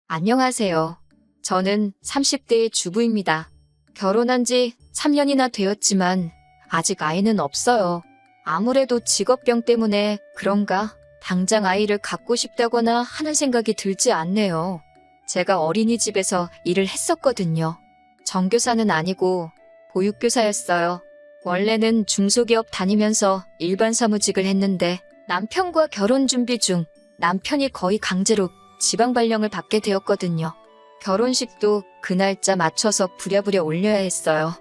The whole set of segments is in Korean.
안녕하세요. 저는 30대의 주부입니다. 결혼한 지 3년이나 되었지만 아직 아이는 없어요. 아무래도 직업병 때문에 그런가 당장 아이를 갖고 싶다거나 하는 생각이 들지 않네요. 제가 어린이집에서 일을 했었거든요. 정교사는 아니고 보육교사였어요. 원래는 중소기업 다니면서 일반 사무직을 했는데 남편과 결혼 준비 중 남편이 거의 강제로 지방 발령을 받게 되었거든요. 결혼식도 그 날짜 맞춰서 부랴부랴 올려야 했어요.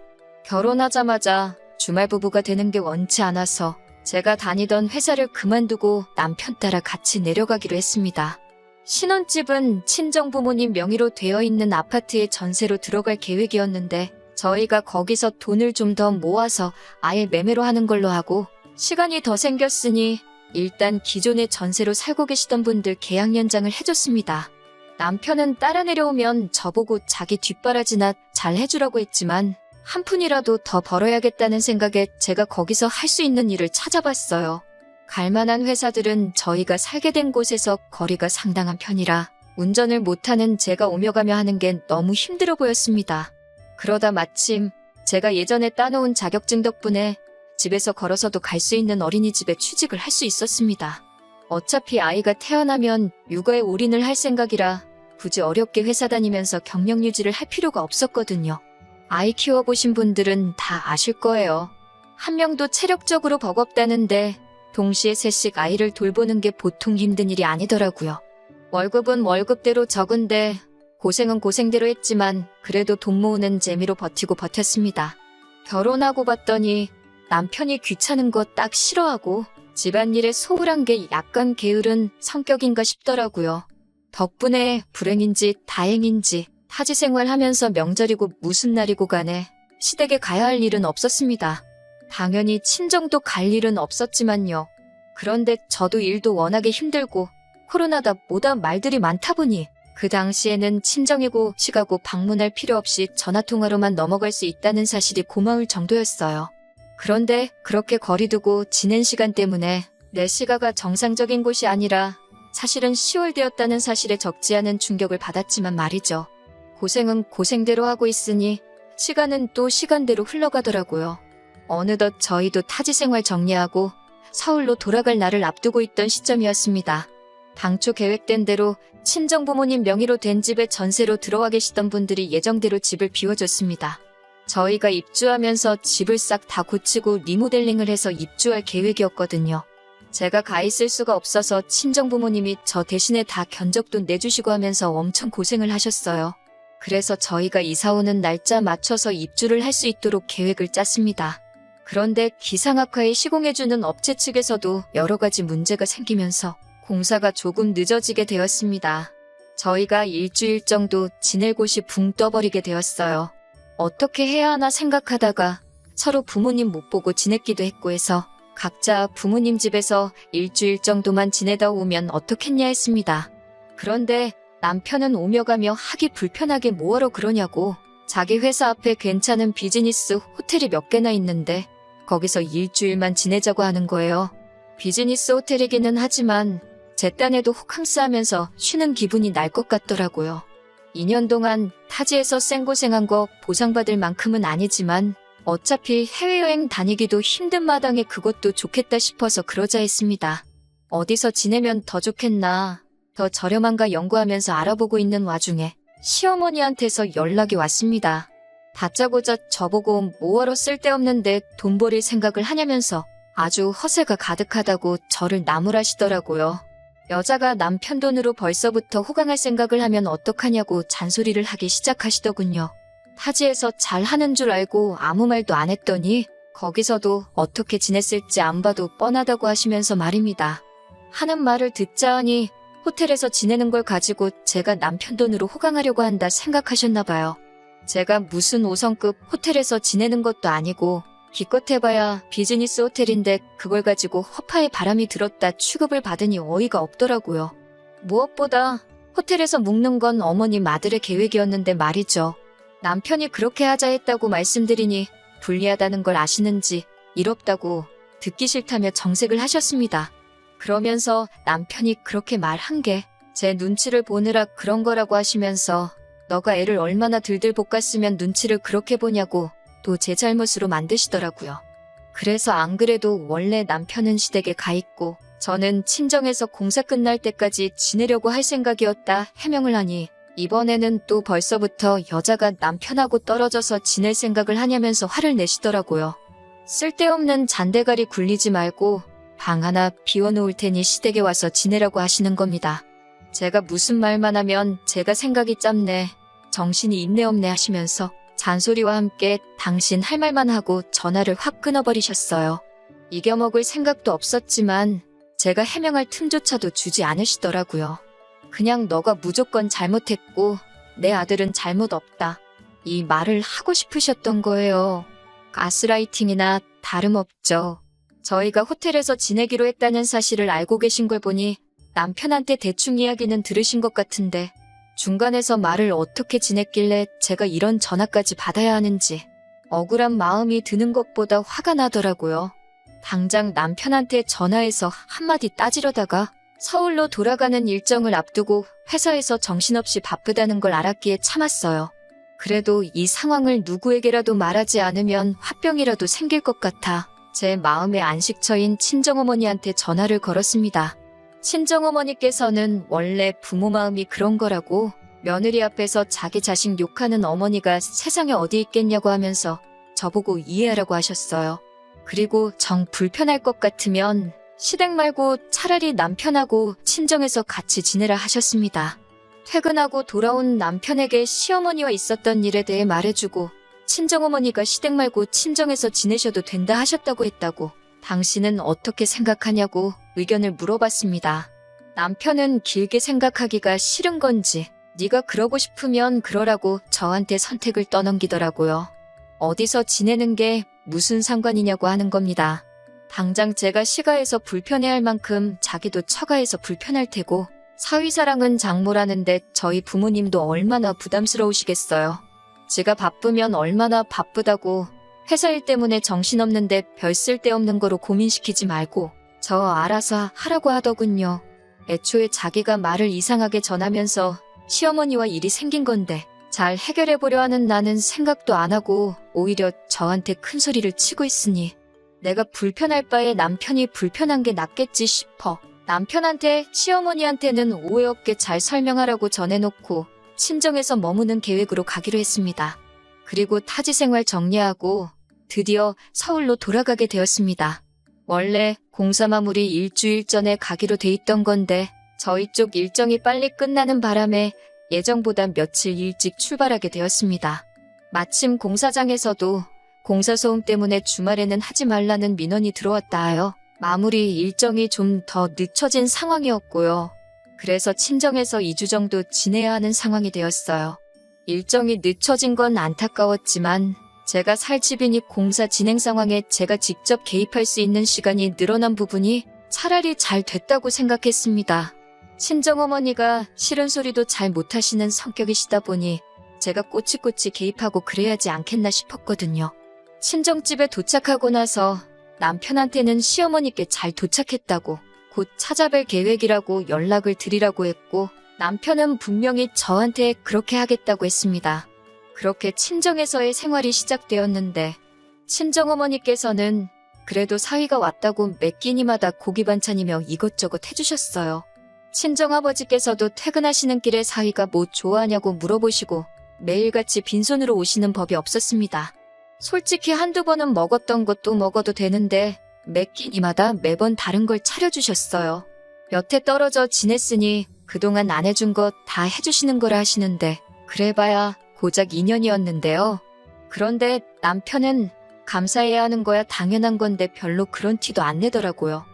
결혼하자마자 주말 부부가 되는 게 원치 않아서 제가 다니던 회사를 그만두고 남편 따라 같이 내려가기로 했습니다. 신혼집은 친정 부모님 명의로 되어 있는 아파트에 전세로 들어갈 계획이었는데 저희가 거기서 돈을 좀 더 모아서 아예 매매로 하는 걸로 하고 시간이 더 생겼으니 일단 기존에 전세로 살고 계시던 분들 계약 연장을 해줬습니다. 남편은 따라 내려오면 저보고 자기 뒷바라지나 잘 해주라고 했지만 한 푼이라도 더 벌어야겠다는 생각에 제가 거기서 할 수 있는 일을 찾아봤어요. 갈만한 회사들은 저희가 살게 된 곳에서 거리가 상당한 편이라 운전을 못하는 제가 오며 가며 하는 게 너무 힘들어 보였습니다. 그러다 마침 제가 예전에 따놓은 자격증 덕분에 집에서 걸어서도 갈 수 있는 어린이집에 취직을 할 수 있었습니다. 어차피 아이가 태어나면 육아에 올인을 할 생각이라 굳이 어렵게 회사 다니면서 경력 유지를 할 필요가 없었거든요. 아이 키워보신 분들은 다 아실 거예요. 한 명도 체력적으로 버겁다는데 동시에 셋씩 아이를 돌보는 게 보통 힘든 일이 아니더라고요. 월급은 월급대로 적은데 고생은 고생대로 했지만 그래도 돈 모으는 재미로 버텼습니다. 결혼하고 봤더니 남편이 귀찮은 거 딱 싫어하고 집안일에 소홀한 게 약간 게으른 성격인가 싶더라고요. 덕분에 불행인지 다행인지 타지 생활하면서 명절이고 무슨 날이고 간에 시댁에 가야 할 일은 없었습니다. 당연히 친정도 갈 일은 없었지만요. 그런데 저도 일도 워낙에 힘들고 코로나다 뭐다 말들이 많다 보니 그 당시에는 친정이고 시가고 방문할 필요 없이 전화통화로만 넘어갈 수 있다는 사실이 고마울 정도였어요. 그런데 그렇게 거리두고 지낸 시간 때문에 내 시가가 정상적인 곳이 아니라 사실은 10월 되었다는 사실에 적지 않은 충격을 받았지만 말이죠. 고생은 고생대로 하고 있으니 시간은 또 시간대로 흘러가더라고요. 어느덧 저희도 타지 생활 정리하고 서울로 돌아갈 날을 앞두고 있던 시점이었습니다. 당초 계획된 대로 친정 부모님 명의로 된 집에 전세로 들어와 계시던 분들이 예정대로 집을 비워줬습니다. 저희가 입주하면서 집을 싹 다 고치고 리모델링을 해서 입주할 계획이었거든요. 제가 가 있을 수가 없어서 친정 부모님이 저 대신에 다 견적돈 내주시고 하면서 엄청 고생을 하셨어요. 그래서 저희가 이사 오는 날짜 맞춰서 입주를 할 수 있도록 계획을 짰습니다. 그런데 기상악화에 시공해주는 업체 측에서도 여러 가지 문제가 생기면서 공사가 조금 늦어지게 되었습니다. 저희가 일주일 정도 지낼 곳이 붕 떠버리게 되었어요. 어떻게 해야 하나 생각하다가 서로 부모님 못 보고 지냈기도 했고 해서 각자 부모님 집에서 일주일 정도만 지내다 오면 어떻겠냐 했습니다. 그런데 남편은 오며 가며 하기 불편하게 뭐하러 그러냐고 자기 회사 앞에 괜찮은 비즈니스 호텔이 몇 개나 있는데 거기서 일주일만 지내자고 하는 거예요. 비즈니스 호텔이기는 하지만 제 딴에도 호캉스 하면서 쉬는 기분이 날 것 같더라고요. 2년 동안 타지에서 생고생한 거 보상받을 만큼은 아니지만 어차피 해외여행 다니기도 힘든 마당에 그것도 좋겠다 싶어서 그러자 했습니다. 어디서 지내면 더 좋겠나 더 저렴한가 연구하면서 알아보고 있는 와중에 시어머니한테서 연락이 왔습니다. 다짜고짜 저보고 뭐하러 쓸데없는데 돈 버릴 생각을 하냐면서 아주 허세가 가득하다고 저를 나무라시더라고요. 여자가 남편 돈으로 벌써부터 호강할 생각을 하면 어떡하냐고 잔소리를 하기 시작하시더군요. 타지에서 잘하는 줄 알고 아무 말도 안 했더니 거기서도 어떻게 지냈을지 안 봐도 뻔하다고 하시면서 말입니다. 하는 말을 듣자 하니 호텔에서 지내는 걸 가지고 제가 남편 돈으로 호강하려고 한다 생각하셨나 봐요. 제가 무슨 5성급 호텔에서 지내는 것도 아니고 기껏 해봐야 비즈니스 호텔인데 그걸 가지고 허파에 바람이 들었다 취급을 받으니 어이가 없더라고요. 무엇보다 호텔에서 묵는 건 어머님 아들의 계획이었는데 말이죠. 남편이 그렇게 하자 했다고 말씀드리니 불리하다는 걸 아시는지 일 없다고 듣기 싫다며 정색을 하셨습니다. 그러면서 남편이 그렇게 말한 게 제 눈치를 보느라 그런 거라고 하시면서 너가 애를 얼마나 들들 볶았으면 눈치를 그렇게 보냐고 또 제 잘못으로 만드시더라고요. 그래서 안 그래도 원래 남편은 시댁에 가 있고 저는 친정에서 공사 끝날 때까지 지내려고 할 생각이었다 해명을 하니 이번에는 또 벌써부터 여자가 남편하고 떨어져서 지낼 생각을 하냐면서 화를 내시더라고요. 쓸데없는 잔대가리 굴리지 말고 방 하나 비워놓을 테니 시댁에 와서 지내라고 하시는 겁니다. 제가 무슨 말만 하면 제가 생각이 짧네, 정신이 있네 없네 하시면서 잔소리와 함께 당신 할 말만 하고 전화를 확 끊어버리셨어요. 이겨먹을 생각도 없었지만 제가 해명할 틈조차도 주지 않으시더라고요. 그냥 너가 무조건 잘못했고 내 아들은 잘못 없다, 이 말을 하고 싶으셨던 거예요. 가스라이팅이나 다름없죠. 저희가 호텔에서 지내기로 했다는 사실을 알고 계신 걸 보니 남편한테 대충 이야기는 들으신 것 같은데 중간에서 말을 어떻게 지냈길래 제가 이런 전화까지 받아야 하는지 억울한 마음이 드는 것보다 화가 나더라고요. 당장 남편한테 전화해서 한마디 따지려다가 서울로 돌아가는 일정을 앞두고 회사에서 정신없이 바쁘다는 걸 알았기에 참았어요. 그래도 이 상황을 누구에게라도 말하지 않으면 화병이라도 생길 것 같아 제 마음의 안식처인 친정어머니한테 전화를 걸었습니다. 친정어머니께서는 원래 부모 마음이 그런 거라고 며느리 앞에서 자기 자식 욕하는 어머니가 세상에 어디 있겠냐고 하면서 저보고 이해하라고 하셨어요. 그리고 정 불편할 것 같으면 시댁 말고 차라리 남편하고 친정에서 같이 지내라 하셨습니다. 퇴근하고 돌아온 남편에게 시어머니와 있었던 일에 대해 말해주고 친정어머니가 시댁 말고 친정에서 지내셔도 된다 하셨다고 했다고 당신은 어떻게 생각하냐고 의견을 물어봤습니다. 남편은 길게 생각하기가 싫은 건지 네가 그러고 싶으면 그러라고 저한테 선택을 떠넘기더라고요. 어디서 지내는 게 무슨 상관이냐고 하는 겁니다. 당장 제가 시가해서 불편해할 만큼 자기도 처가해서 불편할 테고 사위사랑은 장모라는데 저희 부모님도 얼마나 부담스러우시겠어요. 지가 바쁘면 얼마나 바쁘다고 회사 일 때문에 정신없는데 별 쓸데없는 거로 고민시키지 말고 저 알아서 하라고 하더군요. 애초에 자기가 말을 이상하게 전하면서 시어머니와 일이 생긴 건데 잘 해결해보려 하는 나는 생각도 안 하고 오히려 저한테 큰 소리를 치고 있으니 내가 불편할 바에 남편이 불편한 게 낫겠지 싶어 남편한테 시어머니한테는 오해 없게 잘 설명하라고 전해놓고 친정에서 머무는 계획으로 가기로 했습니다. 그리고 타지 생활 정리하고 드디어 서울로 돌아가게 되었습니다. 원래 공사 마무리 일주일 전에 가기로 돼 있던 건데 저희 쪽 일정이 빨리 끝나는 바람에 예정보다 며칠 일찍 출발하게 되었습니다. 마침 공사장에서도 공사 소음 때문에 주말에는 하지 말라는 민원이 들어왔다 하여 마무리 일정이 좀 더 늦춰진 상황이었고요. 그래서 친정에서 2주 정도 지내야 하는 상황이 되었어요. 일정이 늦춰진 건 안타까웠지만 제가 살 집이니 공사 진행 상황에 제가 직접 개입할 수 있는 시간이 늘어난 부분이 차라리 잘 됐다고 생각했습니다. 친정어머니가 싫은 소리도 잘 못하시는 성격이시다 보니 제가 꼬치꼬치 개입하고 그래야지 않겠나 싶었거든요. 친정집에 도착하고 나서 남편한테는 시어머니께 잘 도착했다고 곧 찾아뵐 계획이라고 연락을 드리라고 했고 남편은 분명히 저한테 그렇게 하겠다고 했습니다. 그렇게 친정에서의 생활이 시작되었는데 친정어머니께서는 그래도 사위가 왔다고 매 끼니마다 고기 반찬이며 이것저것 해주셨어요. 친정아버지께서도 퇴근하시는 길에 사위가 뭐 좋아하냐고 물어보시고 매일같이 빈손으로 오시는 법이 없었습니다. 솔직히 한두 번은 먹었던 것도 먹어도 되는데 매 끼니마다 매번 다른 걸 차려주셨어요. 여태 떨어져 지냈으니 그동안 안 해준 것 다 해주시는 거라 하시는데 그래봐야 고작 2년이었는데요. 그런데 남편은 감사해야 하는 거야 당연한 건데 별로 그런 티도 안 내더라고요.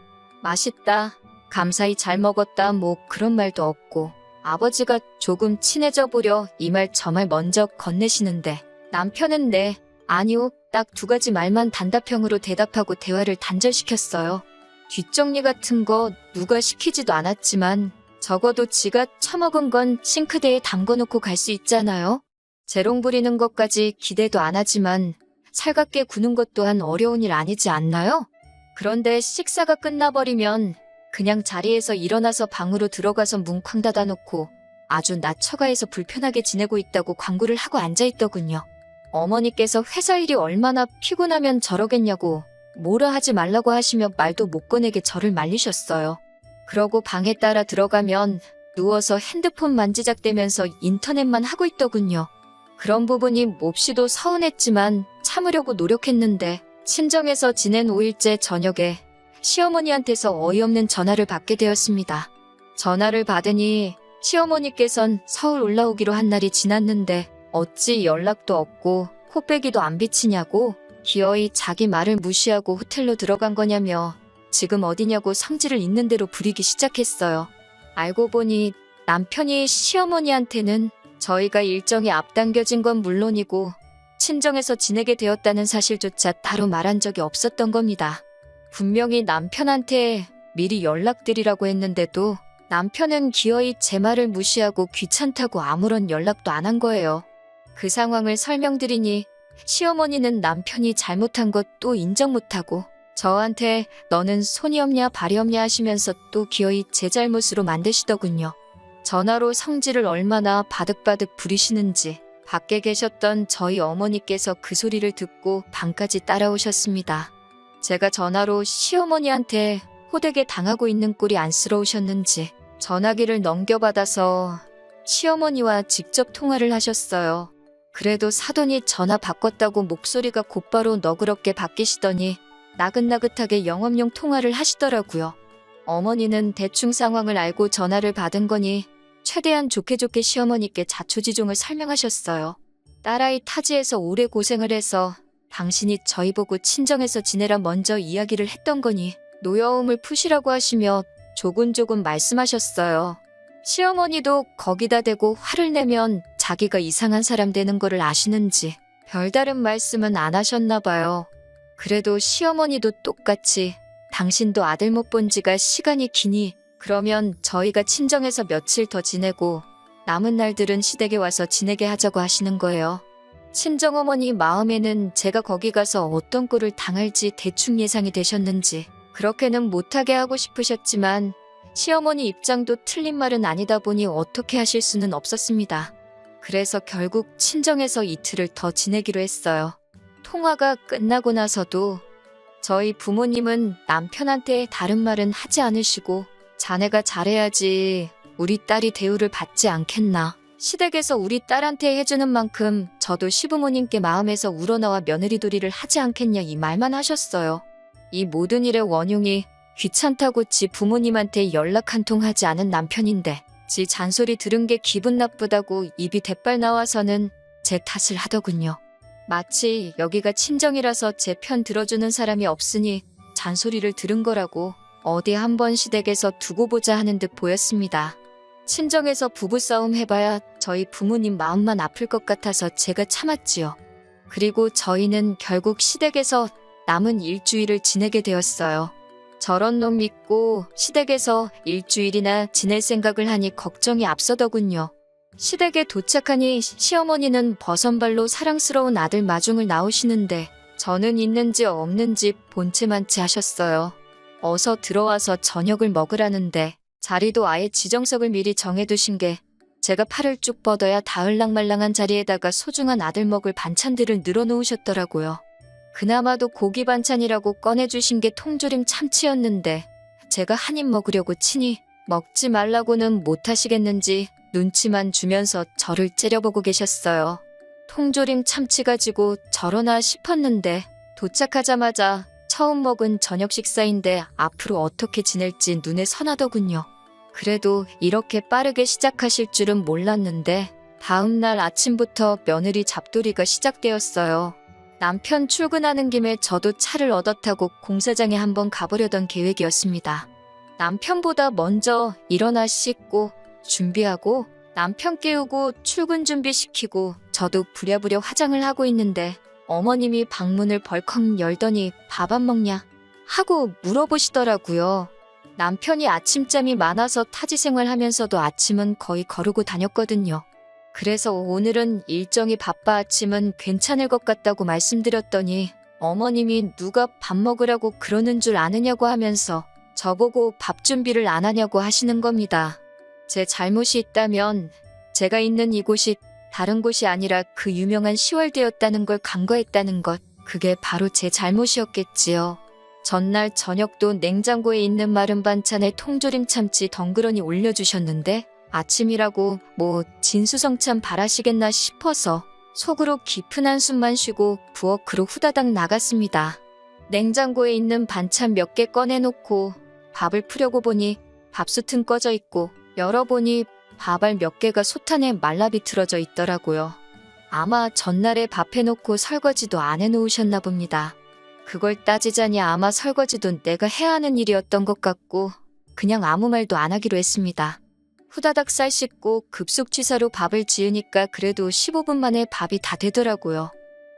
맛있다, 감사히 잘 먹었다 뭐 그런 말도 없고 아버지가 조금 친해져 보려 이 말 저 말 먼저 건네시는데 남편은 네, 아니요, 딱 2가지 말만 단답형으로 대답하고 대화를 단절시켰어요. 뒷정리 같은 거 누가 시키지도 않았지만 적어도 지가 처먹은 건 싱크대에 담궈놓고 갈 수 있잖아요. 재롱 부리는 것까지 기대도 안 하지만 살갑게 구는 것 또한 어려운 일 아니지 않나요? 그런데 식사가 끝나버리면 그냥 자리에서 일어나서 방으로 들어가서 문 쾅 닫아놓고 아주 낮 처가에서 불편하게 지내고 있다고 광고를 하고 앉아있더군요. 어머니께서 회사 일이 얼마나 피곤하면 저러겠냐고 뭐라 하지 말라고 하시며 말도 못 꺼내게 저를 말리셨어요. 그러고 방에 따라 들어가면 누워서 핸드폰 만지작대면서 인터넷만 하고 있더군요. 그런 부분이 몹시도 서운했지만 참으려고 노력했는데 친정에서 지낸 5일째 저녁에 시어머니한테서 어이없는 전화를 받게 되었습니다. 전화를 받으니 시어머니께선 서울 올라오기로 한 날이 지났는데 어찌 연락도 없고 코빼기도 안 비치냐고 기어이 자기 말을 무시하고 호텔로 들어간 거냐며 지금 어디냐고 성질을 있는 대로 부리기 시작했어요. 알고 보니 남편이 시어머니한테는 저희가 일정이 앞당겨진 건 물론이고 친정에서 지내게 되었다는 사실조차 따로 말한 적이 없었던 겁니다. 분명히 남편한테 미리 연락드리라고 했는데도 남편은 기어이 제 말을 무시하고 귀찮다고 아무런 연락도 안 한 거예요. 그 상황을 설명드리니 시어머니는 남편이 잘못한 것도 인정 못하고 저한테 너는 손이 없냐 발이 없냐 하시면서 또 기어이 제 잘못으로 만드시더군요. 전화로 성질을 얼마나 바득바득 부리시는지 밖에 계셨던 저희 어머니께서 그 소리를 듣고 방까지 따라오셨습니다. 제가 전화로 시어머니한테 호되게 당하고 있는 꼴이 안쓰러우셨는지 전화기를 넘겨받아서 시어머니와 직접 통화를 하셨어요. 그래도 사돈이 전화 바꿨다고 목소리가 곧바로 너그럽게 바뀌시더니 나긋나긋하게 영업용 통화를 하시더라고요. 어머니는 대충 상황을 알고 전화를 받은 거니 최대한 좋게 시어머니께 자초지종을 설명하셨어요. 딸아이 타지에서 오래 고생을 해서 당신이 저희 보고 친정에서 지내라 먼저 이야기를 했던 거니 노여움을 푸시라고 하시며 조곤조곤 말씀하셨어요. 시어머니도 거기다 대고 화를 내면 자기가 이상한 사람 되는 거를 아시는지 별다른 말씀은 안 하셨나 봐요. 그래도 시어머니도 똑같이 당신도 아들 못 본 지가 시간이 기니 그러면 저희가 친정에서 며칠 더 지내고 남은 날들은 시댁에 와서 지내게 하자고 하시는 거예요. 친정어머니 마음에는 제가 거기 가서 어떤 꼴을 당할지 대충 예상이 되셨는지 그렇게는 못하게 하고 싶으셨지만 시어머니 입장도 틀린 말은 아니다 보니 어떻게 하실 수는 없었습니다. 그래서 결국 친정에서 이틀을 더 지내기로 했어요. 통화가 끝나고 나서도 저희 부모님은 남편한테 다른 말은 하지 않으시고 자네가 잘해야지 우리 딸이 대우를 받지 않겠나. 시댁에서 우리 딸한테 해주는 만큼 저도 시부모님께 마음에서 우러나와 며느리돌이를 하지 않겠냐 이 말만 하셨어요. 이 모든 일의 원흉이 귀찮다고 지 부모님한테 연락 한 통 하지 않은 남편인데 지 잔소리 들은 게 기분 나쁘다고 입이 대빨 나와서는 제 탓을 하더군요. 마치 여기가 친정이라서 제 편 들어주는 사람이 없으니 잔소리를 들은 거라고 어디 한번 시댁에서 두고 보자 하는 듯 보였습니다. 친정에서 부부싸움 해봐야 저희 부모님 마음만 아플 것 같아서 제가 참았지요. 그리고 저희는 결국 시댁에서 남은 일주일을 지내게 되었어요. 저런 놈 믿고 시댁에서 일주일이나 지낼 생각을 하니 걱정이 앞서더군요. 시댁에 도착하니 시어머니는 버선발로 사랑스러운 아들 마중을 나오시는데 저는 있는지 없는지 본체만치 하셨어요. 어서 들어와서 저녁을 먹으라는데 자리도 아예 지정석을 미리 정해두신 게 제가 팔을 쭉 뻗어야 다을랑말랑한 자리에다가 소중한 아들 먹을 반찬들을 늘어놓으셨더라고요. 그나마도 고기 반찬이라고 꺼내주신 게 통조림 참치였는데 제가 한 입 먹으려고 치니 먹지 말라고는 못하시겠는지 눈치만 주면서 저를 째려보고 계셨어요. 통조림 참치 가지고 저러나 싶었는데 도착하자마자 처음 먹은 저녁 식사인데 앞으로 어떻게 지낼지 눈에 선하더군요. 그래도 이렇게 빠르게 시작하실 줄은 몰랐는데 다음 날 아침부터 며느리 잡돌이가 시작되었어요. 남편 출근하는 김에 저도 차를 얻어 타고 공사장에 한번 가보려던 계획이었습니다. 남편보다 먼저 일어나 씻고 준비하고 남편 깨우고 출근 준비시키고 저도 부랴부랴 화장을 하고 있는데 어머님이 방문을 벌컥 열더니 밥 안 먹냐 하고 물어보시더라고요. 남편이 아침잠이 많아서 타지 생활하면서도 아침은 거의 거르고 다녔거든요. 그래서 오늘은 일정이 바빠 아침은 괜찮을 것 같다고 말씀드렸더니 어머님이 누가 밥 먹으라고 그러는 줄 아느냐고 하면서 저보고 밥 준비를 안 하냐고 하시는 겁니다. 제 잘못이 있다면 제가 있는 이곳이 다른 곳이 아니라 그 유명한 시월드였다는 걸 간과했다는 것, 그게 바로 제 잘못이었겠지요. 전날 저녁도 냉장고에 있는 마른 반찬에 통조림 참치 덩그러니 올려주셨는데 아침이라고 뭐 진수성찬 바라시겠나 싶어서 속으로 깊은 한숨만 쉬고 부엌으로 후다닥 나갔습니다. 냉장고에 있는 반찬 몇 개 꺼내놓고 밥을 푸려고 보니 밥솥은 꺼져 있고 열어보니 밥알 몇 개가 솥안에 말라 비틀어져 있더라고요. 아마 전날에 밥 해놓고 설거지도 안 해놓으셨나 봅니다. 그걸 따지자니 아마 설거지도 내가 해야 하는 일이었던 것 같고 그냥 아무 말도 안 하기로 했습니다. 후다닥 쌀 씻고 급속취사로 밥을 지으니까 그래도 15분 만에 밥이 다 되더라고요.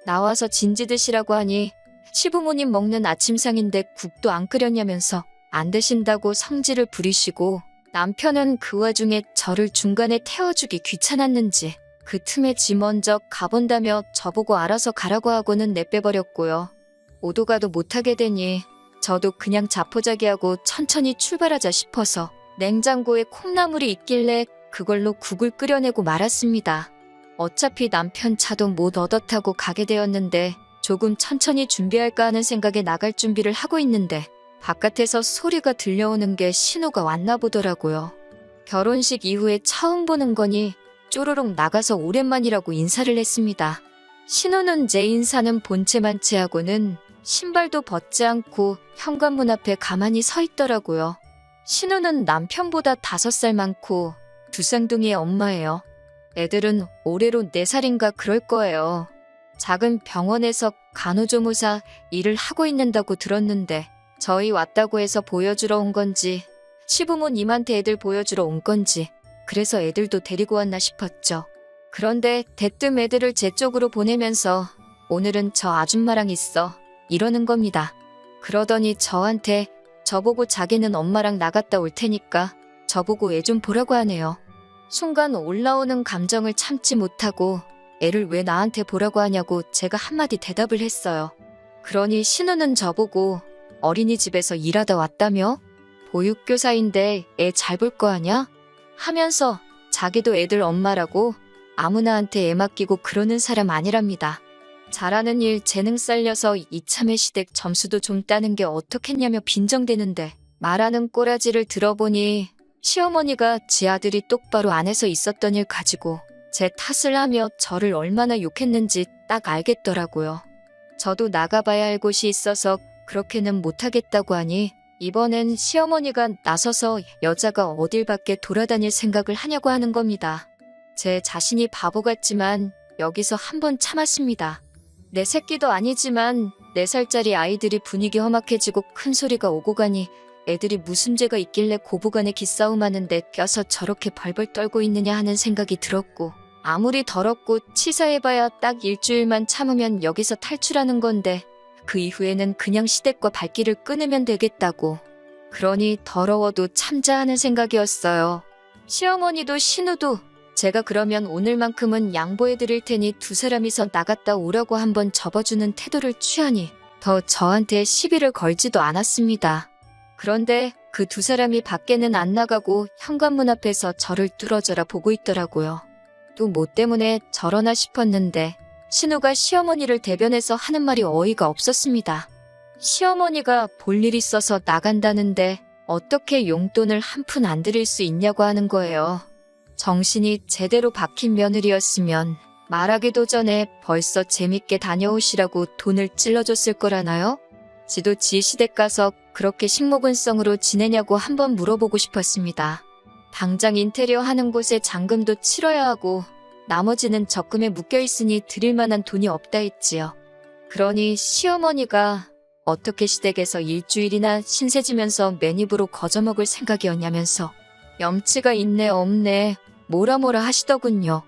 나와서 진지 드시라고 하니 시부모님 먹는 아침상인데 국도 안 끓였냐면서 안 드신다고 성질을 부리시고 남편은 그 와중에 저를 중간에 태워주기 귀찮았는지 그 틈에 지 먼저 가본다며 저보고 알아서 가라고 하고는 내빼버렸고요. 오도 가도 못하게 되니 저도 그냥 자포자기하고 천천히 출발하자 싶어서 냉장고에 콩나물이 있길래 그걸로 국을 끓여내고 말았습니다. 어차피 남편 차도 못 얻어 타고 가게 되었는데 조금 천천히 준비할까 하는 생각에 나갈 준비를 하고 있는데 바깥에서 소리가 들려오는 게 신호가 왔나 보더라고요. 결혼식 이후에 처음 보는 거니 쪼르륵 나가서 오랜만이라고 인사를 했습니다. 신호는 제 인사는 본체만 취하고는 신발도 벗지 않고 현관문 앞에 가만히 서 있더라고요. 신우는 남편보다 5살 많고 두 쌍둥이의 엄마예요. 애들은 올해로 4살인가 그럴 거예요. 작은 병원에서 간호조무사 일을 하고 있는다고 들었는데 저희 왔다고 해서 보여주러 온 건지 시부모님한테 애들 보여주러 온 건지 그래서 애들도 데리고 왔나 싶었죠. 그런데 대뜸 애들을 제 쪽으로 보내면서 오늘은 저 아줌마랑 있어 이러는 겁니다. 그러더니 저한테 저보고 자기는 엄마랑 나갔다 올 테니까 저보고 애 좀 보라고 하네요. 순간 올라오는 감정을 참지 못하고 애를 왜 나한테 보라고 하냐고 제가 한마디 대답을 했어요. 그러니 신우는 저보고 어린이집에서 일하다 왔다며? 보육교사인데 애 잘 볼 거 아냐? 하면서 자기도 애들 엄마라고 아무나한테 애 맡기고 그러는 사람 아니랍니다. 잘하는 일 재능 살려서 이참에 시댁 점수도 좀 따는 게 어떻겠냐며 빈정대는데 말하는 꼬라지를 들어보니 시어머니가 지 아들이 똑바로 안 해서 있었던 일 가지고 제 탓을 하며 저를 얼마나 욕했는지 딱 알겠더라고요. 저도 나가봐야 할 곳이 있어서 그렇게는 못하겠다고 하니 이번엔 시어머니가 나서서 여자가 어딜 밖에 돌아다닐 생각을 하냐고 하는 겁니다. 제 자신이 바보 같지만 여기서 한번 참았습니다. 내 새끼도 아니지만 4살짜리 아이들이 분위기 험악해지고 큰 소리가 오고 가니 애들이 무슨 죄가 있길래 고부간에 기싸움하는데 껴서 저렇게 벌벌 떨고 있느냐 하는 생각이 들었고 아무리 더럽고 치사해봐야 딱 일주일만 참으면 여기서 탈출하는 건데 그 이후에는 그냥 시댁과 발길을 끊으면 되겠다고. 그러니 더러워도 참자 하는 생각이었어요. 시어머니도 신우도 제가 그러면 오늘만큼은 양보해드릴 테니 두 사람이서 나갔다 오라고 한번 접어주는 태도를 취하니 더 저한테 시비를 걸지도 않았습니다. 그런데 그 두 사람이 밖에는 안 나가고 현관문 앞에서 저를 뚫어져라 보고 있더라고요. 또 뭐 때문에 저러나 싶었는데 신우가 시어머니를 대변해서 하는 말이 어이가 없었습니다. 시어머니가 볼 일 있어서 나간다는데 어떻게 용돈을 한 푼 안 드릴 수 있냐고 하는 거예요. 정신이 제대로 박힌 며느리였으면 말하기도 전에 벌써 재밌게 다녀오시라고 돈을 찔러줬을 거라나요? 지도 지 시댁 가서 그렇게 식모근성으로 지내냐고 한번 물어보고 싶었습니다. 당장 인테리어 하는 곳에 잔금도 치러야 하고 나머지는 적금에 묶여있으니 드릴 만한 돈이 없다 했지요. 그러니 시어머니가 어떻게 시댁에서 일주일이나 신세지면서 맨입으로 거저먹을 생각이었냐면서 염치가 있네 없네 뭐라 하시더군요.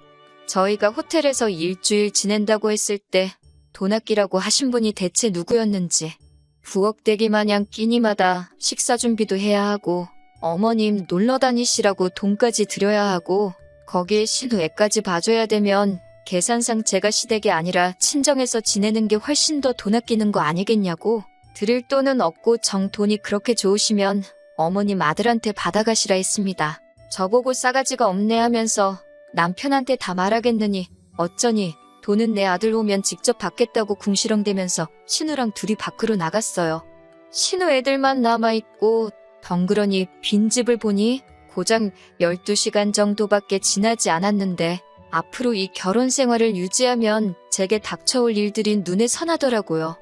저희가 호텔에서 일주일 지낸다고 했을 때 돈 아끼라고 하신 분이 대체 누구였는지 부엌대기 마냥 끼니마다 식사 준비도 해야 하고 어머님 놀러 다니시라고 돈까지 드려야 하고 거기에 신우 애까지 봐줘야 되면 계산상 제가 시댁이 아니라 친정에서 지내는 게 훨씬 더 돈 아끼는 거 아니겠냐고. 드릴 돈은 없고 정 돈이 그렇게 좋으시면 어머님 아들한테 받아가시라 했습니다. 저보고 싸가지가 없네 하면서 남편한테 다 말하겠느니 어쩌니 돈은 내 아들 오면 직접 받겠다고 궁시렁대면서 신우랑 둘이 밖으로 나갔어요. 신우 애들만 남아있고 덩그러니 빈집을 보니 고작 12시간 정도밖에 지나지 않았는데 앞으로 이 결혼 생활을 유지하면 제게 닥쳐올 일들이 눈에 선하더라고요.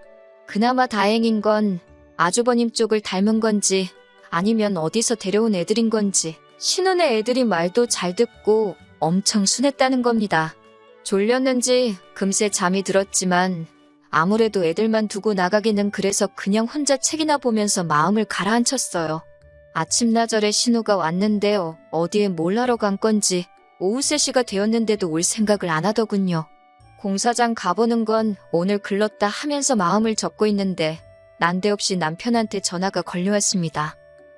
그나마 다행인 건 아주버님 쪽을 닮은 건지 아니면 어디서 데려온 애들인 건지 신혼의 애들이 말도 잘 듣고 엄청 순했다는 겁니다. 졸렸는지 금세 잠이 들었지만 아무래도 애들만 두고 나가기는 그래서 그냥 혼자 책이나 보면서 마음을 가라앉혔어요. 아침나절에 신우가 왔는데요. 어디에 뭘 하러 간 건지 오후 3시가 되었는데도 올 생각을 안 하더군요. 공사장 가보는 건 오늘 글렀다 하면서 마음을 접고 있는데 난데없이 남편한테 전화가 걸려왔습니다.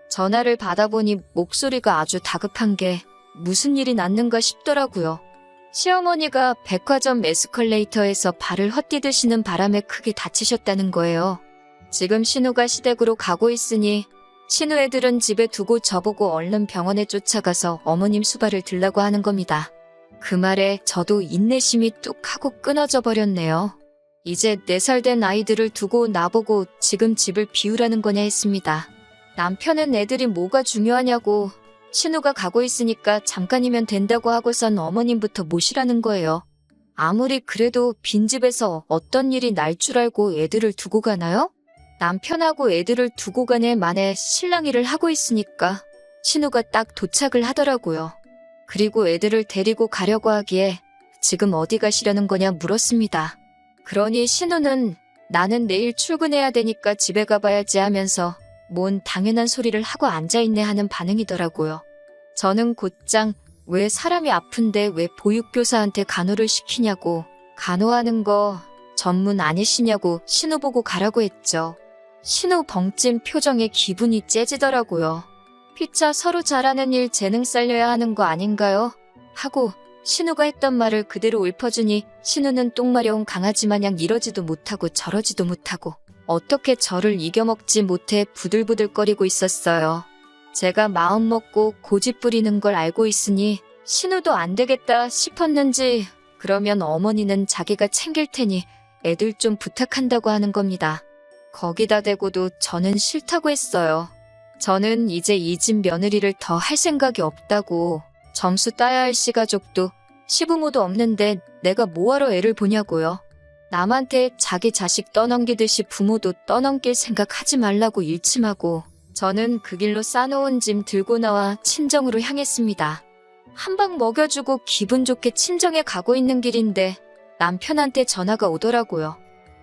전화를 받아보니 목소리가 아주 다급한 게 무슨 일이 났는가 싶더라고요. 시어머니가 백화점 에스컬레이터에서 발을 헛디디시는 바람에 크게 다치셨다는 거예요. 지금 신우가 시댁으로 가고 있으니 신우 애들은 집에 두고 저보고 얼른 병원에 쫓아가서 어머님 수발을 들라고 하는 겁니다. 그 말에 저도 인내심이 뚝 하고 끊어져 버렸네요. 이제 4살 된 아이들을 두고 나보고 지금 집을 비우라는 거냐 했습니다. 남편은 애들이 뭐가 중요하냐고 신우가 가고 있으니까 잠깐이면 된다고 하고선 어머님부터 모시라는 거예요. 아무리 그래도 빈집에서 어떤 일이 날 줄 알고 애들을 두고 가나요? 남편하고 애들을 두고 가네 만에 신랑 일을 하고 있으니까 신우가 딱 도착을 하더라고요. 그리고 애들을 데리고 가려고 하기에 지금 어디 가시려는 거냐 물었습니다. 그러니 신우는 나는 내일 출근해야 되니까 집에 가봐야지 하면서 뭔 당연한 소리를 하고 앉아있네 하는 반응이더라고요. 저는 곧장 왜 사람이 아픈데 왜 보육교사한테 간호를 시키냐고 간호하는 거 전문 아니시냐고 신우 보고 가라고 했죠. 신우 벙찐 표정에 기분이 째지더라고요. 피차 서로 잘하는 일 재능 살려야 하는 거 아닌가요? 하고 신우가 했던 말을 그대로 읊어주니 신우는 똥마려운 강아지 마냥 이러지도 못하고 저러지도 못하고 어떻게 저를 이겨먹지 못해 부들부들거리고 있었어요. 제가 마음먹고 고집 부리는 걸 알고 있으니 신우도 안 되겠다 싶었는지 그러면 어머니는 자기가 챙길 테니 애들 좀 부탁한다고 하는 겁니다. 거기다 대고도 저는 싫다고 했어요. 저는 이제 이 집 며느리를 더 할 생각이 없다고. 점수 따야 할 시가족도 시부모도 없는데 내가 뭐하러 애를 보냐고요. 남한테 자기 자식 떠넘기듯이 부모도 떠넘길 생각하지 말라고 일침하고 저는 그 길로 싸놓은 짐 들고 나와 친정으로 향했습니다. 한 방 먹여주고 기분 좋게 친정에 가고 있는 길인데 남편한테 전화가 오더라고요.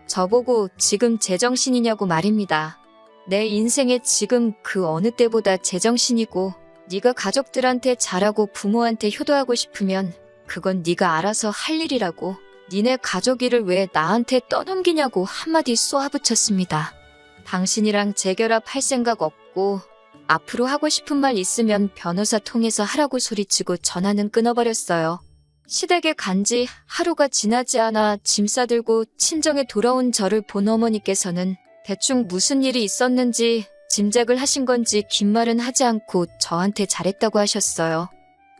저보고 지금 제정신이냐고 말입니다. 내 인생에 지금 그 어느 때보다 제정신이고 네가 가족들한테 잘하고 부모한테 효도하고 싶으면 그건 네가 알아서 할 일이라고 니네 가족 일을 왜 나한테 떠넘기냐고 한마디 쏘아붙였습니다. 당신이랑 재결합할 생각 없고 앞으로 하고 싶은 말 있으면 변호사 통해서 하라고 소리치고 전화는 끊어버렸어요. 시댁에 간지 하루가 지나지 않아 짐 싸들고 친정에 돌아온 저를 본 어머니께서는 대충 무슨 일이 있었는지 짐작을 하신 건지 긴 말은 하지 않고 저한테 잘했다고 하셨어요.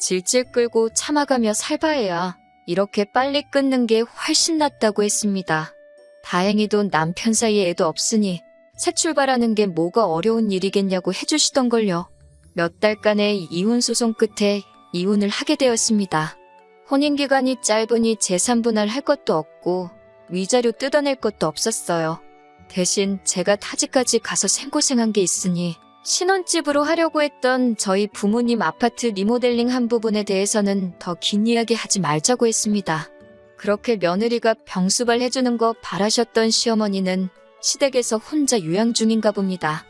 질질 끌고 참아가며 살바해야 이렇게 빨리 끊는 게 훨씬 낫다고 했습니다. 다행히도 남편 사이에 애도 없으니 새 출발하는 게 뭐가 어려운 일이겠냐고 해주시던걸요. 몇 달간의 이혼 소송 끝에 이혼을 하게 되었습니다. 혼인기간이 짧으니 재산분할 할 것도 없고 위자료 뜯어낼 것도 없었어요. 대신 제가 타지까지 가서 생고생한 게 있으니 신혼집으로 하려고 했던 저희 부모님 아파트 리모델링 한 부분에 대해서는 더 긴 이야기 하지 말자고 했습니다. 그렇게 며느리가 병수발 해주는 거 바라셨던 시어머니는 시댁에서 혼자 요양 중인가 봅니다.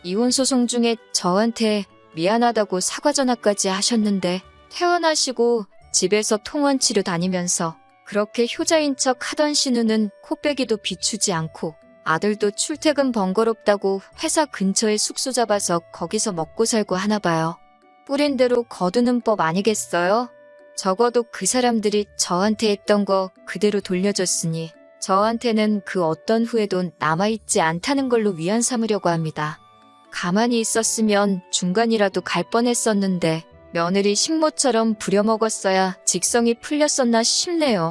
이혼 소송 중에 저한테 미안하다고 사과 전화까지 하셨는데 퇴원하시고 집에서 통원치료 다니면서 그렇게 효자인 척 하던 신우는 코빼기도 비추지 않고 아들도 출퇴근 번거롭다고 회사 근처에 숙소 잡아서 거기서 먹고 살고 하나 봐요. 뿌린 대로 거두는 법 아니겠어요? 적어도 그 사람들이 저한테 했던 거 그대로 돌려줬으니 저한테는 그 어떤 후회도 남아있지 않다는 걸로 위안 삼으려고 합니다. 가만히 있었으면 중간이라도 갈 뻔했었는데 며느리 식모처럼 부려먹었어야 직성이 풀렸었나 싶네요.